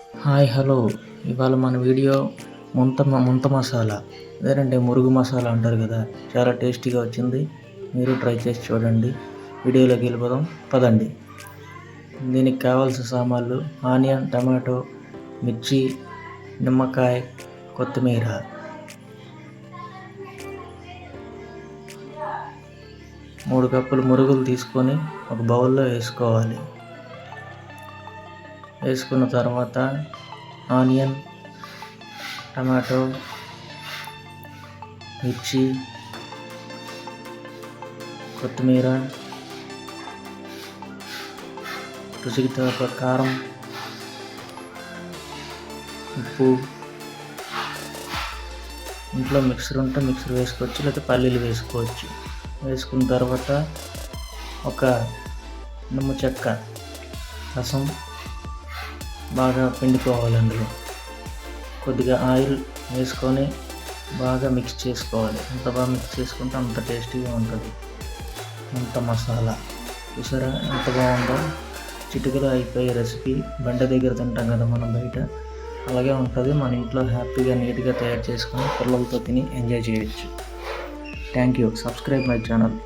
Hi hello ఇవాళ మన video ముంత మసాలా అదేనంటే మురుగు మసాలా అంటారు కదా, చాలా టేస్టీగా వచ్చింది. మీరు ట్రై చేసి చూడండి. వీడియోలోకి వెళ్ళిపోదాం పదండి. దీనికి కావాల్సిన సామాన్లు: ఆనియన్, టమాటో, మిర్చి, నిమ్మకాయ, కొత్తిమీర. మూడు కప్పులు మురుగులు తీసుకొని ఒక బౌల్లో వేసుకోవాలి. వేసుకున్న తర్వాత ఆనియన్, టమాటో, మిర్చి, కొత్తిమీర, రుచికి తగ్గ కారం, ఉప్పు. ఇంట్లో మిక్సర్ ఉంటే మిక్సర్ వేసుకోవచ్చు, లేకపోతే పల్లీలు వేసుకోవచ్చు. వేసుకున్న తర్వాత ఒక నిమ్మ చెక్క రసం బాగా పిండుకోవాలి. అందులో కొద్దిగా ఆయిల్ వేసుకొని బాగా మిక్స్ చేసుకోవాలి. ఎంత బాగా మిక్స్ చేసుకుంటే అంత టేస్టీగా ఉంటుంది ముంత మసాలా. చూసారా ఎంత బాగుందో? చిటికలో అయిపోయే రెసిపీ. బండ దగ్గర తింటాం కదా మనం బయట, అలాగే ఉంటుంది. మన ఇంట్లో హ్యాపీగా నీట్గా తయారు చేసుకొని పిల్లలతో తిని ఎంజాయ్ చేయొచ్చు. Thank you. Subscribe my channel.